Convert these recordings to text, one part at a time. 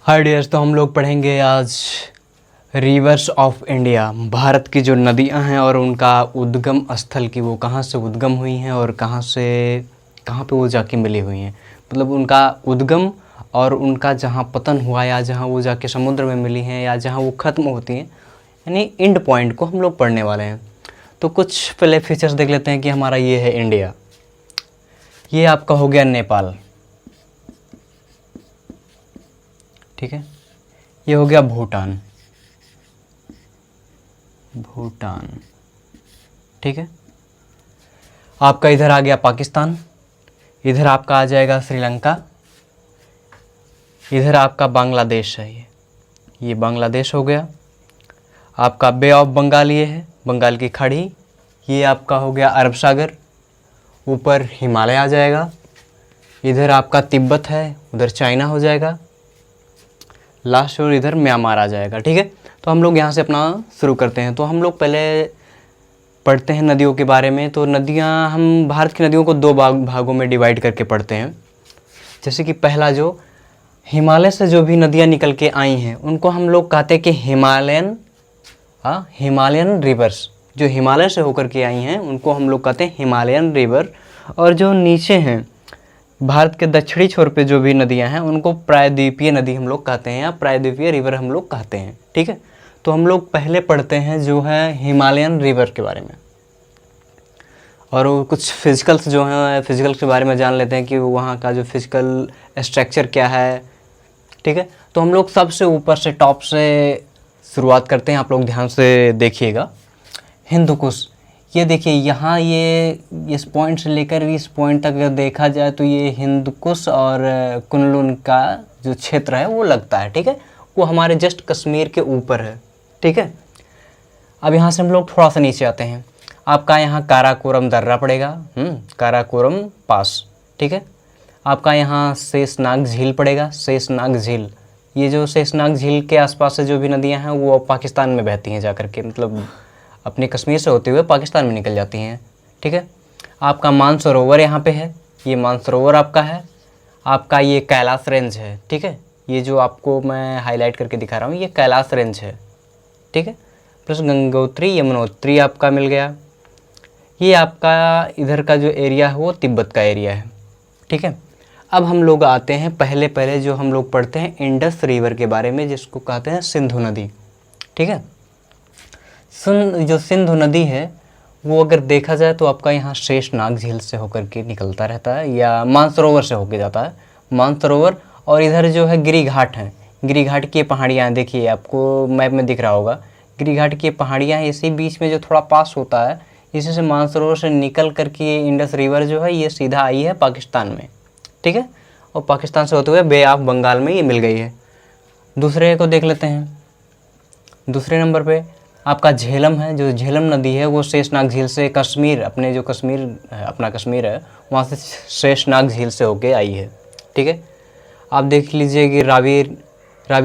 हाय dears, तो हम लोग पढ़ेंगे आज रिवर्स ऑफ इंडिया, भारत की जो नदियां हैं और उनका उद्गम स्थल की वो कहाँ से उद्गम हुई हैं और कहाँ पे वो जाके मिली हुई हैं। मतलब उनका उद्गम और उनका जहाँ पतन हुआ या जहाँ वो जाके समुद्र में मिली हैं या जहाँ वो ख़त्म होती हैं, यानी एंड पॉइंट को हम लोग पढ़ने वाले हैं। तो कुछ पहले फीचर्स देख लेते हैं कि हमारा ये है इंडिया, ये आपका हो गया नेपाल, ठीक है। ये हो गया भूटान, ठीक है। आपका इधर आ गया पाकिस्तान, इधर आपका आ जाएगा श्रीलंका, इधर आपका बांग्लादेश है, ये बांग्लादेश हो गया। आपका बे ऑफ बंगाल ये है, बंगाल की खाड़ी। ये आपका हो गया अरब सागर, ऊपर हिमालय आ जाएगा। इधर आपका तिब्बत है, उधर चाइना हो जाएगा लास्ट, और इधर म्यांमार आ जाएगा, ठीक है। तो हम लोग यहाँ से अपना शुरू करते हैं। तो हम लोग पहले पढ़ते हैं नदियों के बारे में। तो नदियाँ, हम भारत की नदियों को दो भागों में डिवाइड करके पढ़ते हैं। जैसे कि पहला, जो हिमालय से जो भी नदियाँ निकल के आई हैं उनको हम लोग कहते हैं कि हिमालयन रिवर्स। जो हिमालय से होकर के आई हैं उनको हम लोग कहते हैं हिमालयन रिवर। और जो नीचे हैं भारत के दक्षिणी छोर पे जो भी नदियां हैं उनको प्रायद्वीपीय नदी हम लोग कहते हैं या प्रायद्वीपीय रिवर हम लोग कहते हैं, ठीक है। तो हम लोग पहले पढ़ते हैं जो है हिमालयन रिवर के बारे में, और वो कुछ फिजिकल्स जो हैं फिजिकल के बारे में जान लेते हैं कि वहाँ का जो फिजिकल स्ट्रक्चर क्या है, ठीक है। तो हम लोग सबसे ऊपर से टॉप से शुरुआत करते हैं। आप लोग ध्यान से देखिएगा। हिंदू कुश, ये देखिए यहाँ, ये इस पॉइंट से लेकर इस पॉइंट तक अगर देखा जाए तो ये हिंदू कुश और कुनलुन का जो क्षेत्र है वो लगता है, ठीक है। वो हमारे जस्ट कश्मीर के ऊपर है, ठीक है। अब यहाँ से हम लोग थोड़ा सा नीचे आते हैं। आपका यहाँ काराकोरम दर्रा पड़ेगा, काराकोरम पास, ठीक है। आपका यहाँ शेषनाग झील पड़ेगा, शेषनाग झील। ये जो शेषनाग झील के आसपास से जो भी नदियाँ हैं वो पाकिस्तान में बहती हैं जा करके, मतलब अपने कश्मीर से होते हुए पाकिस्तान में निकल जाती हैं, ठीक है। आपका मानसरोवर यहाँ पे है, ये मानसरोवर आपका है। आपका ये कैलाश रेंज है, ठीक है। ये जो आपको मैं हाईलाइट करके दिखा रहा हूँ ये कैलाश रेंज है, ठीक है। प्लस गंगोत्री यमुनोत्री आपका मिल गया। ये आपका इधर का जो एरिया है वो तिब्बत का एरिया है, ठीक है। अब हम लोग आते हैं पहले जो हम लोग पढ़ते हैं इंडस रिवर के बारे में, जिसको कहते हैं सिंधु नदी, ठीक है। जो सिंधु नदी है वो अगर देखा जाए तो आपका यहाँ शेषनाग झील से होकर के निकलता रहता है या मानसरोवर से होकर जाता है, मानसरोवर। और इधर जो है गिरिघाट हैं, गिरिघाट की पहाड़ियाँ देखिए, आपको मैप में दिख रहा होगा। गिरिघाट की पहाड़ियाँ इसी बीच में जो थोड़ा पास होता है, इसी से मानसरोवर से निकल करके इंडस रिवर जो है ये सीधा आई है पाकिस्तान में, ठीक है। और पाकिस्तान से होते हुए बे ऑफ बंगाल में ये मिल गई है। दूसरे को देख लेते हैं। दूसरे नंबर पे आपका झेलम है, जो झेलम नदी है वो शेषनाग झील से कश्मीर, अपने जो अपना कश्मीर है वहाँ से शेषनाग झील से होके आई है, ठीक है। आप देख लीजिए कि रावी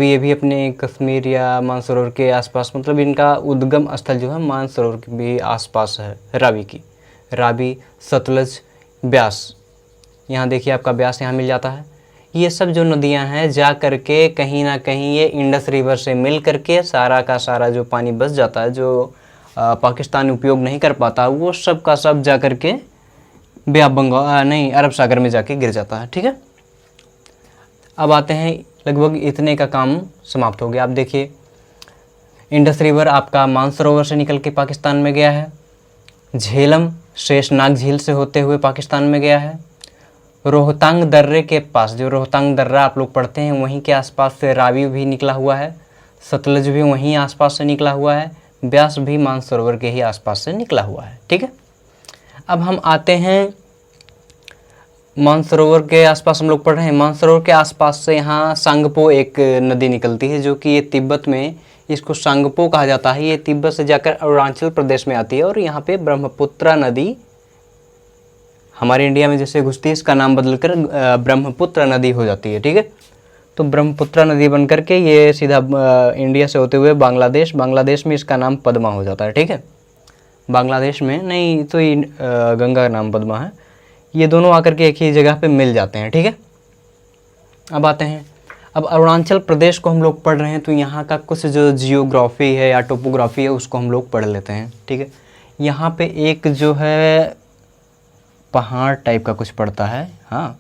ये भी अपने कश्मीर या मानसरोवर के आसपास, मतलब इनका उद्गम स्थल जो है मानसरोवर के भी आसपास है। रावी सतलज ब्यास, यहाँ देखिए आपका ब्यास यहाँ मिल जाता है। ये सब जो नदियां हैं जा करके कहीं ना कहीं ये इंडस रिवर से मिल करके सारा का सारा जो पानी बच जाता है, जो पाकिस्तान उपयोग नहीं कर पाता, वो सब का सब जा करके बे ऑफ बंगाल अरब सागर में जाके गिर जाता है, ठीक है। अब आते हैं, लगभग इतने का काम समाप्त हो गया। आप देखिए इंडस रिवर आपका मानसरोवर से निकल के पाकिस्तान में गया है, झेलम शेषनाग झील से होते हुए पाकिस्तान में गया है, रोहतांग दर्रे के पास, जो रोहतांग दर्रा आप लोग पढ़ते हैं वहीं के आसपास से रावी भी निकला हुआ है, सतलज भी वहीं आसपास से निकला हुआ है, ब्यास भी मानसरोवर के ही आसपास से निकला हुआ है, ठीक है। अब हम आते हैं मानसरोवर के आसपास, हम लोग पढ़ रहे हैं मानसरोवर के आसपास से यहाँ सांगपो एक नदी निकलती है, जो कि ये तिब्बत में इसको सांगपो कहा जाता है। ये तिब्बत से जाकर अरुणाचल प्रदेश में आती है और यहाँ पे ब्रह्मपुत्रा नदी हमारे इंडिया में जैसे घुसती है, इसका नाम बदलकर ब्रह्मपुत्र नदी हो जाती है, ठीक है। तो ब्रह्मपुत्र नदी बन करके ये सीधा इंडिया से होते हुए बांग्लादेश में इसका नाम पद्मा हो जाता है, ठीक है। बांग्लादेश में नहीं तो ये गंगा का नाम पद्मा है। ये दोनों आकर के एक ही जगह पे मिल जाते हैं, ठीक है। अब आते हैं, अब अरुणाचल प्रदेश को हम लोग पढ़ रहे हैं तो यहाँ का कुछ जो जियोग्राफी है या टोपोग्राफी है उसको हम लोग पढ़ लेते हैं, ठीक है। यहाँ पे एक जो है पहाड़ टाइप का कुछ पड़ता है, हाँ,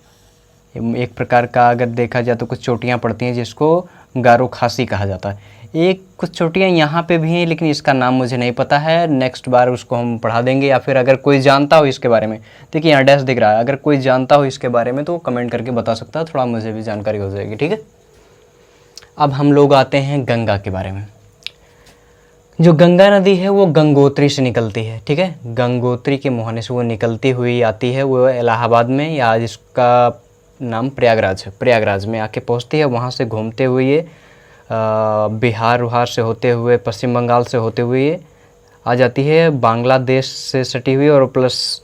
एक प्रकार का अगर देखा जाए तो कुछ चोटियाँ पड़ती हैं जिसको गारो खासी कहा जाता है। एक कुछ चोटियाँ यहाँ पे भी हैं लेकिन इसका नाम मुझे नहीं पता है, नेक्स्ट बार उसको हम पढ़ा देंगे, या फिर अगर कोई जानता हो इसके बारे में, देखिए यहाँ डैश दिख रहा है, अगर कोई जानता हो इसके बारे में तो कमेंट करके बता सकता है, थोड़ा मुझे भी जानकारी हो जाएगी, ठीक है। अब हम लोग आते हैं गंगा के बारे में। जो गंगा नदी है वो गंगोत्री से निकलती है, ठीक है। गंगोत्री के मुहाने से वो निकलती हुई आती है, वो इलाहाबाद में, या आज इसका नाम प्रयागराज है, प्रयागराज में आके पहुंचती है। वहाँ से घूमते हुए ये बिहार से होते हुए पश्चिम बंगाल से होते हुए आ जाती है, बांग्लादेश से सटी हुई, और प्लस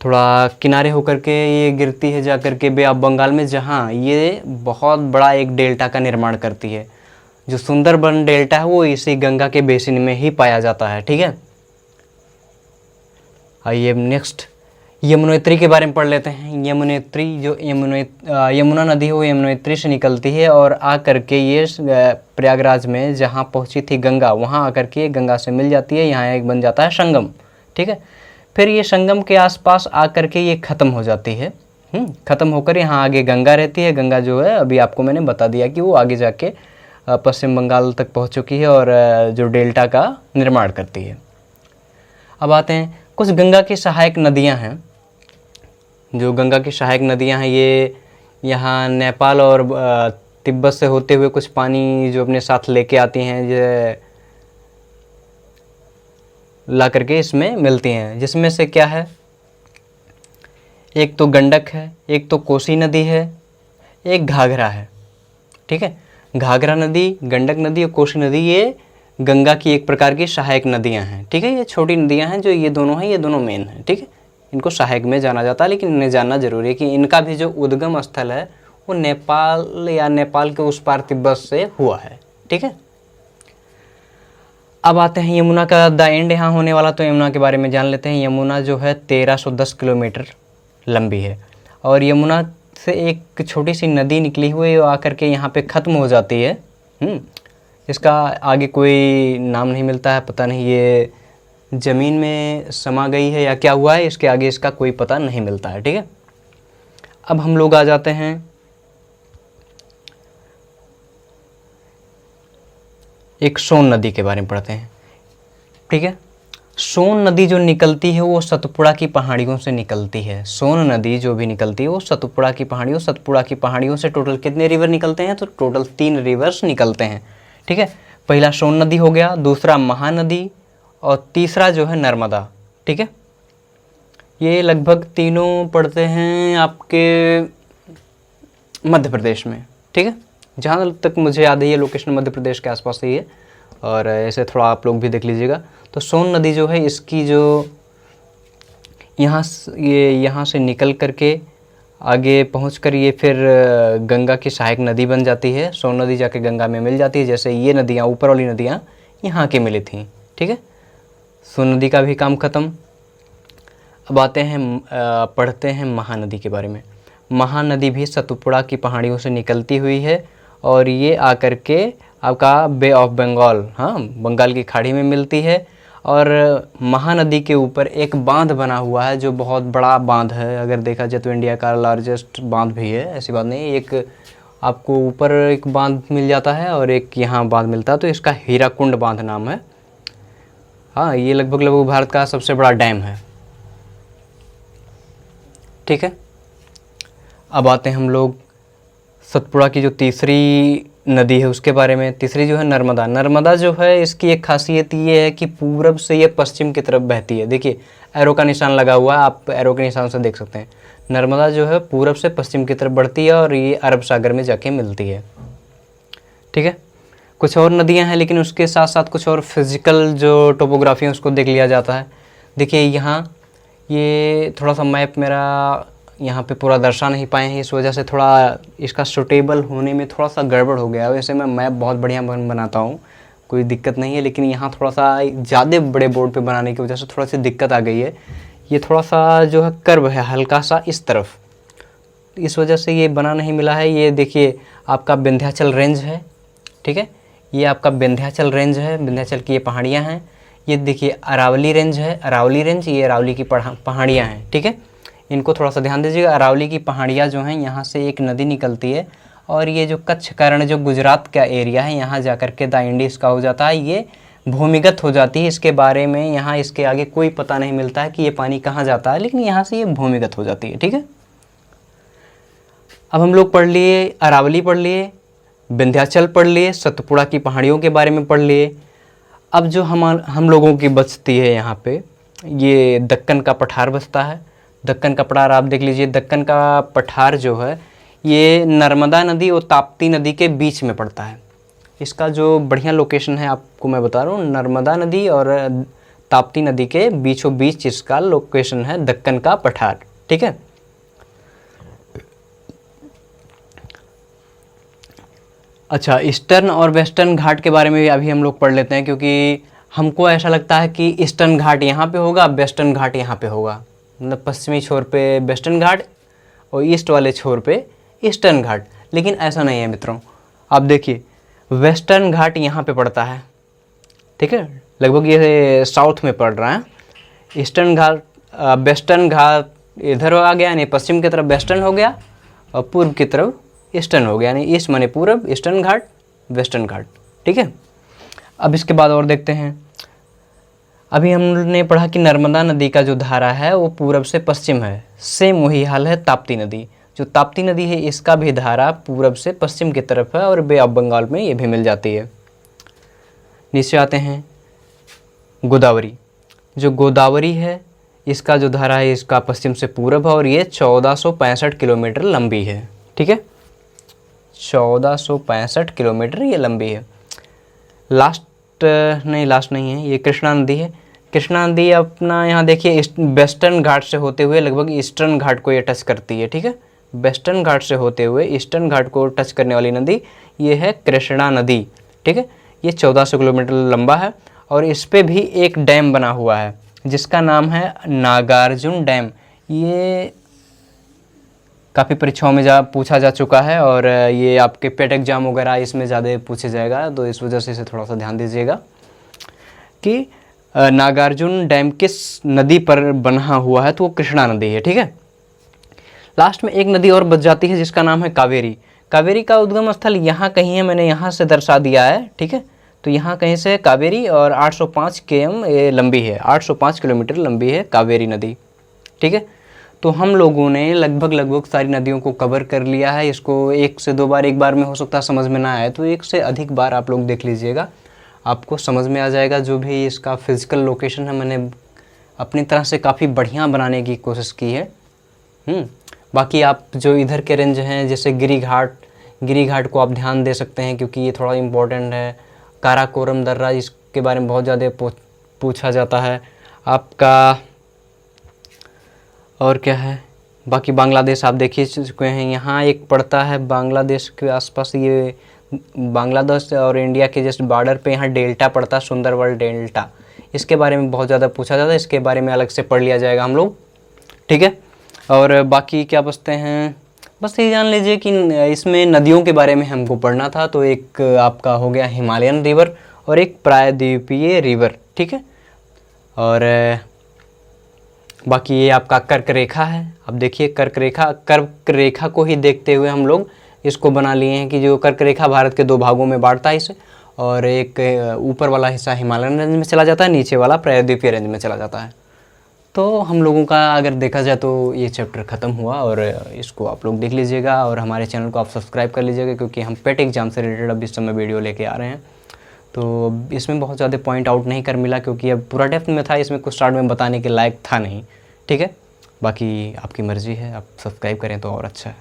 थोड़ा किनारे होकर के ये गिरती है जा कर के बे ऑफ बंगाल में, जहाँ ये बहुत बड़ा एक डेल्टा का निर्माण करती है। जो सुंदरबन डेल्टा है वो इसी गंगा के बेसिन में ही पाया जाता है, ठीक है। आइए नेक्स्ट यमुनोत्री के बारे में पढ़ लेते हैं। यमुनोत्री जो यमुना नदी है वो यमुनोत्री से निकलती है और आ करके ये प्रयागराज में जहाँ पहुँची थी गंगा, वहाँ आकर के गंगा से मिल जाती है, यहाँ एक बन जाता है संगम, ठीक है। फिर ये संगम के आसपास आ करके ये ख़त्म हो जाती है, ख़त्म होकर यहाँ आगे गंगा रहती है। गंगा जो है अभी आपको मैंने बता दिया कि वो आगे जाके पश्चिम बंगाल तक पहुँच चुकी है और जो डेल्टा का निर्माण करती है। अब आते हैं कुछ गंगा की सहायक नदियाँ हैं। जो गंगा की सहायक नदियां हैं ये यहाँ नेपाल और तिब्बत से होते हुए कुछ पानी जो अपने साथ लेके आती हैं, जो ला करके इसमें मिलती हैं, जिसमें से क्या है, एक तो गंडक है, एक तो कोसी नदी है, एक घाघरा है, ठीक है। घाघरा नदी, गंडक नदी और कोसी नदी ये गंगा की एक प्रकार की सहायक नदियां हैं, ठीक है। ये छोटी नदियां हैं जो ये दोनों हैं, ये दोनों मेन हैं, ठीक है। इनको सहायक में जाना जाता है, लेकिन इन्हें जानना जरूरी है कि इनका भी जो उद्गम स्थल है वो नेपाल या नेपाल के उस पार तिब्बत से हुआ है, ठीक है। अब आते हैं यमुना का द एंड यहाँ होने वाला, तो यमुना के बारे में जान लेते हैं। यमुना जो है 1310 किलोमीटर लंबी है और यमुना से एक छोटी सी नदी निकली हुई है, आकर के यहाँ पे ख़त्म हो जाती है। इसका आगे कोई नाम नहीं मिलता है, पता नहीं ये ज़मीन में समा गई है या क्या हुआ है, इसके आगे इसका कोई पता नहीं मिलता है, ठीक है। अब हम लोग आ जाते हैं एक सोन नदी के बारे में पढ़ते हैं, ठीक है। सोन नदी जो निकलती है वो सतपुड़ा की पहाड़ियों से निकलती है। सोन नदी जो भी निकलती है वो सतपुड़ा की पहाड़ियों से टोटल कितने रिवर निकलते हैं, तो टोटल 3 रिवर्स निकलते हैं, ठीक है। पहला सोन नदी हो गया, दूसरा महानदी और तीसरा जो है नर्मदा, ठीक है। ये लगभग तीनों पड़ते हैं आपके मध्य प्रदेश में, ठीक है। जहाँ तक मुझे याद है ये लोकेशन मध्य प्रदेश के आसपास ही है, और ऐसे थोड़ा आप लोग भी देख लीजिएगा। तो सोन नदी जो है इसकी जो यहाँ से निकल करके आगे पहुँचकर ये फिर गंगा की सहायक नदी बन जाती है। सोन नदी जाके गंगा में मिल जाती है, जैसे ये नदियाँ ऊपर वाली नदियाँ यहाँ के मिली थी, ठीक है। सोन नदी का भी काम ख़त्म। अब आते हैं पढ़ते हैं महानदी के बारे में। महानदी भी सतपुड़ा की पहाड़ियों से निकलती हुई है और ये आकर के आपका बे ऑफ बंगाल, हाँ, बंगाल की खाड़ी में मिलती है। और महानदी के ऊपर एक बांध बना हुआ है जो बहुत बड़ा बांध है, अगर देखा जाए तो इंडिया का लार्जेस्ट बांध भी है, ऐसी बात नहीं। एक आपको ऊपर एक बांध मिल जाता है और एक यहाँ बांध मिलता है, तो इसका हीराकुंड बांध नाम है। हाँ, ये लगभग भारत का सबसे बड़ा डैम है, ठीक है। अब आते हैं हम लोग सतपुड़ा की जो तीसरी नदी है उसके बारे में। तीसरी जो है नर्मदा। नर्मदा जो है इसकी एक खासियत ये है कि पूरब से ये पश्चिम की तरफ बहती है। देखिए एरो का निशान लगा हुआ है, आप एरो के निशान से देख सकते हैं। नर्मदा जो है पूरब से पश्चिम की तरफ बढ़ती है और ये अरब सागर में जाके मिलती है, ठीक है। कुछ और नदियां हैं लेकिन उसके साथ साथ कुछ और फिजिकल जो टोपोग्राफी है उसको देख लिया जाता है। देखिए यहाँ ये थोड़ा सा मैप मेरा यहाँ पे पूरा दर्शा नहीं पाए हैं, इस वजह से थोड़ा इसका सूटेबल होने में थोड़ा सा गड़बड़ हो गया है। वैसे मैं मैप बहुत बढ़िया बनाता हूँ, कोई दिक्कत नहीं है, लेकिन यहाँ थोड़ा सा ज़्यादा बड़े बोर्ड पे बनाने की वजह से थोड़ा सी दिक्कत आ गई है। ये थोड़ा सा जो है कर्व है हल्का सा इस तरफ, इस वजह से ये बना नहीं मिला है। ये देखिए आपका विंध्याचल रेंज है, ठीक है, ये आपका विंध्याचल रेंज है, विंध्याचल की ये पहाड़ियाँ हैं। ये देखिए अरावली रेंज है, अरावली रेंज, ये अरावली की पहाड़ियाँ हैं, ठीक है। इनको थोड़ा सा ध्यान दीजिएगा। अरावली की पहाड़ियाँ जो हैं, यहाँ से एक नदी निकलती है और ये जो कच्छ कर्ण जो गुजरात का एरिया है, यहाँ जा कर के द इंडीज़ का हो जाता है, ये भूमिगत हो जाती है। इसके बारे में यहाँ इसके आगे कोई पता नहीं मिलता है कि ये पानी कहाँ जाता है, लेकिन यहाँ से ये भूमिगत हो जाती है, ठीक है। अब हम लोग पढ़ लिए अरावली, पढ़ लिए विंध्याचल, पढ़ लिए सतपुड़ा की पहाड़ियों के बारे में पढ़ लिए। अब जो हम लोगों की बचती है यहाँ पे, ये दक्कन का पठार बचता है। दक्कन का पठार आप देख लीजिए। दक्कन का पठार जो है ये नर्मदा नदी और ताप्ती नदी के बीच में पड़ता है। इसका जो बढ़िया लोकेशन है आपको मैं बता रहा हूँ, नर्मदा नदी और ताप्ती नदी के बीचों बीच इसका लोकेशन है दक्कन का पठार, ठीक है। अच्छा, ईस्टर्न और वेस्टर्न घाट के बारे में भी अभी हम लोग पढ़ लेते हैं, क्योंकि हमको ऐसा लगता है कि ईस्टर्न घाट यहाँ पे होगा, वेस्टर्न घाट यहाँ पे होगा, मतलब पश्चिमी छोर पे वेस्टर्न घाट और ईस्ट वाले छोर पे ईस्टर्न घाट, लेकिन ऐसा नहीं है मित्रों। आप देखिए वेस्टर्न घाट यहाँ पे पड़ता है, ठीक है, लगभग ये साउथ में पड़ रहा है। ईस्टर्न घाट, वेस्टर्न घाट इधर आ गया, यानी पश्चिम की तरफ वेस्टर्न हो गया और पूर्व की तरफ ईस्टर्न हो गया, यानी ईस्ट माने पूर्व, ईस्टर्न घाट, वेस्टर्न घाट, ठीक है। अब इसके बाद और देखते हैं। अभी हमने पढ़ा कि नर्मदा नदी का जो धारा है वो पूर्व से पश्चिम है। सेम वही हाल है ताप्ती नदी। जो ताप्ती नदी है इसका भी धारा पूर्व से पश्चिम की तरफ है और बे ऑफ बंगाल में ये भी मिल जाती है। नीचे आते हैं गोदावरी। जो गोदावरी है इसका जो धारा है इसका पश्चिम से पूर्व है और ये 1465 किलोमीटर लंबी है, ठीक है, 1465 किलोमीटर ये लंबी है। लास्ट नहीं है, ये कृष्णा नदी है। कृष्णा नदी अपना यहाँ देखिए वेस्टर्न घाट से होते हुए लगभग ईस्टर्न घाट को ये टच करती है, ठीक है। वेस्टर्न घाट से होते हुए ईस्टर्न घाट को टच करने वाली नदी ये है कृष्णा नदी, ठीक है। ये 1400 किलोमीटर लंबा है और इस पे भी एक डैम बना हुआ है जिसका नाम है नागार्जुन डैम। ये काफ़ी परीक्षाओं में पूछा जा चुका है और ये आपके पेट एग्जाम वगैरह इसमें ज़्यादा पूछे जाएगा, तो इस वजह से इसे थोड़ा सा ध्यान दीजिएगा कि नागार्जुन डैम किस नदी पर बना हुआ है, तो वो कृष्णा नदी है, ठीक है। लास्ट में एक नदी और बच जाती है जिसका नाम है कावेरी। कावेरी का उद्गम स्थल यहाँ कहीं है, मैंने यहाँ से दर्शा दिया है, ठीक है। तो यहाँ कहीं से कावेरी और 805 km ये लंबी है, 805 किलोमीटर लंबी है कावेरी नदी, ठीक है। तो हम लोगों ने लगभग सारी नदियों को कवर कर लिया है। इसको एक से दो बार, एक बार में हो सकता है समझ में ना आए, तो एक से अधिक बार आप लोग देख लीजिएगा, आपको समझ में आ जाएगा। जो भी इसका फिज़िकल लोकेशन है मैंने अपनी तरह से काफ़ी बढ़िया बनाने की कोशिश की है। बाकी आप जो इधर के रेंज हैं जैसे गिरी घाट को आप ध्यान दे सकते हैं क्योंकि ये थोड़ा इम्पोर्टेंट है। काराकोरम दर्रा, इसके बारे में बहुत ज़्यादा पूछा जाता है आपका। और क्या है, बाकी बांग्लादेश आप देखिए चुके हैं, यहाँ एक पड़ता है बांग्लादेश के आसपास, ये बांग्लादेश और इंडिया के जस्ट बॉर्डर पे यहाँ डेल्टा पड़ता है, सुंदरबन डेल्टा। इसके बारे में बहुत ज़्यादा पूछा जाता है, इसके बारे में अलग से पढ़ लिया जाएगा हम लोग, ठीक है। और बाकी क्या बचते हैं, बस ये जान लीजिए कि इसमें नदियों के बारे में हमको पढ़ना था। तो एक आपका हो गया हिमालयन रिवर और एक प्रायद्वीपीय रिवर, ठीक है। और बाकी ये आपका कर्क रेखा है। अब देखिए कर्क रेखा को ही देखते हुए हम लोग इसको बना लिए हैं कि जो कर्क रेखा भारत के दो भागों में बांटता है इसे, और एक ऊपर वाला हिस्सा हिमालयन रेंज में चला जाता है, नीचे वाला प्रायद्वीपीय रेंज में चला जाता है। तो हम लोगों का अगर देखा जाए तो ये चैप्टर ख़त्म हुआ और इसको आप लोग देख लीजिएगा और हमारे चैनल को आप सब्सक्राइब कर लीजिएगा क्योंकि हम पेट एग्जाम से रिलेटेड अब इस समय वीडियो लेके आ रहे हैं। तो इसमें बहुत ज़्यादा पॉइंट आउट नहीं कर मिला क्योंकि अब पूरा डेप्थ में था, इसमें कुछ स्टार्ट में बताने के लायक था नहीं, ठीक है। बाकी आपकी मर्ज़ी है, आप सब्सक्राइब करें तो और अच्छा है।